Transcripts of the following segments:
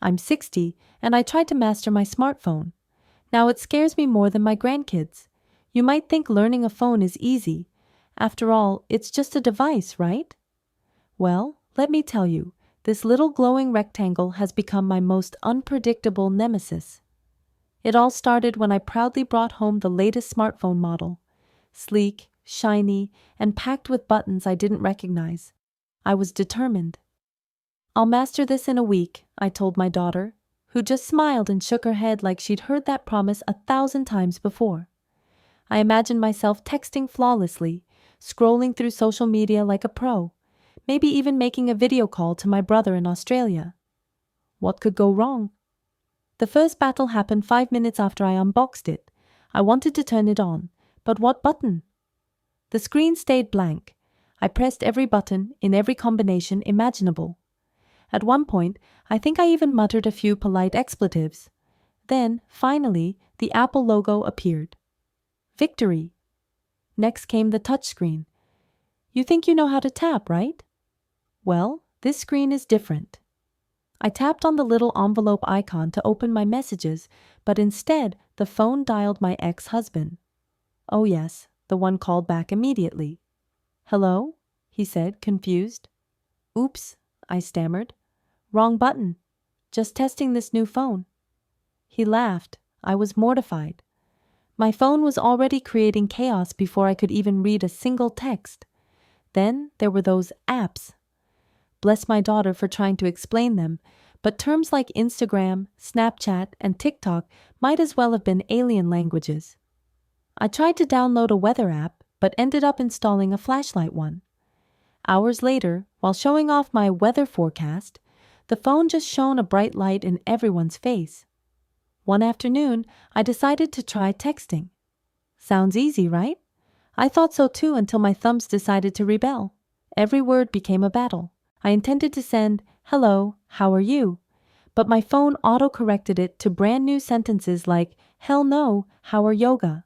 I'm 60, and I tried to master my smartphone. Now it scares me more than my grandkids. You might think learning a phone is easy. After all, it's just a device, right? Well, let me tell you, this little glowing rectangle has become my most unpredictable nemesis. It all started when I proudly brought home the latest smartphone model. Sleek, shiny, and packed with buttons I didn't recognize. I was determined. I'll master this in a week, I told my daughter, who just smiled and shook her head like she'd heard that promise 1,000 times before. I imagined myself texting flawlessly, scrolling through social media like a pro, maybe even making a video call to my brother in Australia. What could go wrong? The first battle happened 5 minutes after I unboxed it. I wanted to turn it on, but what button? The screen stayed blank. I pressed every button in every combination imaginable. At one point, I think I even muttered a few polite expletives. Then, finally, the Apple logo appeared. Victory! Next came the touchscreen. You think you know how to tap, right? Well, this screen is different. I tapped on the little envelope icon to open my messages, but instead, the phone dialed my ex-husband. Oh yes, the one called back immediately. Hello? He said, confused. Oops, I stammered. Wrong button. Just testing this new phone. He laughed. I was mortified. My phone was already creating chaos before I could even read a single text. Then there were those apps. Bless my daughter for trying to explain them, but terms like Instagram, Snapchat, and TikTok might as well have been alien languages. I tried to download a weather app, but ended up installing a flashlight one. Hours later, while showing off my weather forecast, the phone just shone a bright light in everyone's face. One afternoon, I decided to try texting. Sounds easy, right? I thought so too until my thumbs decided to rebel. Every word became a battle. I intended to send, "Hello, how are you?" But my phone auto-corrected it to brand new sentences like, "Hell no, how are yoga?"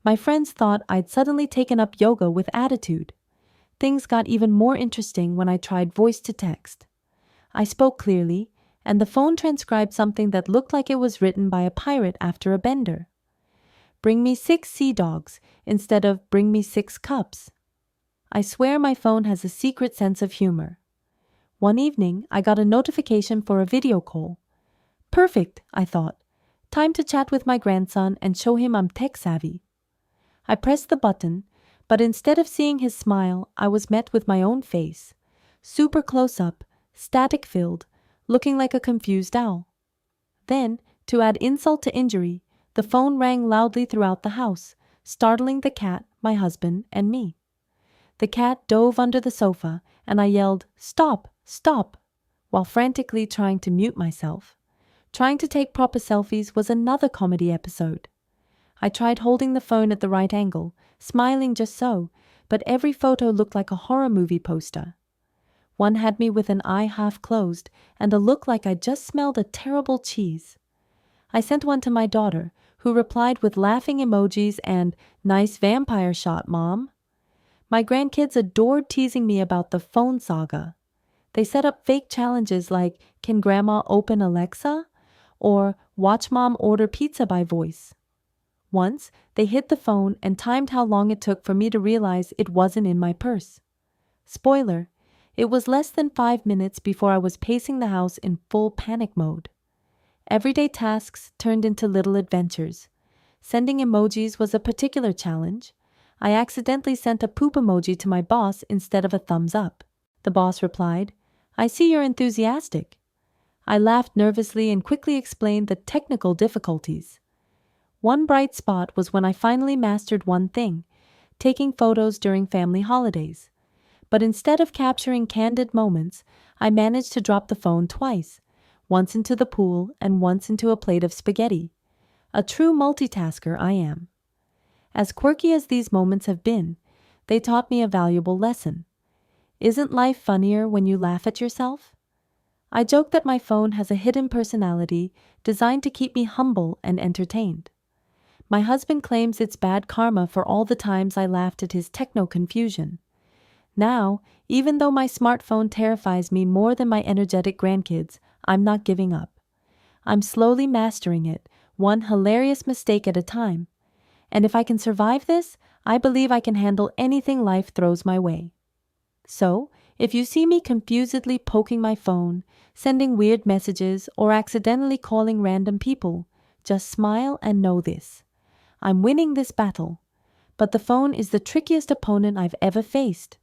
My friends thought I'd suddenly taken up yoga with attitude. Things got even more interesting when I tried voice to text. I spoke clearly, and the phone transcribed something that looked like it was written by a pirate after a bender. Bring me 6 sea dogs instead of bring me 6 cups. I swear my phone has a secret sense of humor. One evening, I got a notification for a video call. Perfect, I thought. Time to chat with my grandson and show him I'm tech-savvy. I pressed the button, but instead of seeing his smile, I was met with my own face. Super close-up, static-filled, looking like a confused owl. Then, to add insult to injury, the phone rang loudly throughout the house, startling the cat, my husband, and me. The cat dove under the sofa, and I yelled, "Stop, stop," while frantically trying to mute myself. Trying to take proper selfies was another comedy episode. I tried holding the phone at the right angle, smiling just so, but every photo looked like a horror movie poster. One had me with an eye half closed and a look like I just smelled a terrible cheese. I sent one to my daughter, who replied with laughing emojis and, "Nice vampire shot, Mom." My grandkids adored teasing me about the phone saga. They set up fake challenges like, "Can Grandma open Alexa?" or "Watch Mom order pizza by voice." Once, they hid the phone and timed how long it took for me to realize it wasn't in my purse. Spoiler, it was less than 5 minutes before I was pacing the house in full panic mode. Everyday tasks turned into little adventures. Sending emojis was a particular challenge. I accidentally sent a poop emoji to my boss instead of a thumbs up. The boss replied, "I see you're enthusiastic." I laughed nervously and quickly explained the technical difficulties. One bright spot was when I finally mastered one thing, taking photos during family holidays. But instead of capturing candid moments, I managed to drop the phone twice, once into the pool and once into a plate of spaghetti. A true multitasker I am. As quirky as these moments have been, they taught me a valuable lesson. Isn't life funnier when you laugh at yourself? I joke that my phone has a hidden personality designed to keep me humble and entertained. My husband claims it's bad karma for all the times I laughed at his techno-confusion. Now, even though my smartphone terrifies me more than my energetic grandkids, I'm not giving up. I'm slowly mastering it, one hilarious mistake at a time. And if I can survive this, I believe I can handle anything life throws my way. So, if you see me confusedly poking my phone, sending weird messages, or accidentally calling random people, just smile and know this. I'm winning this battle. But the phone is the trickiest opponent I've ever faced.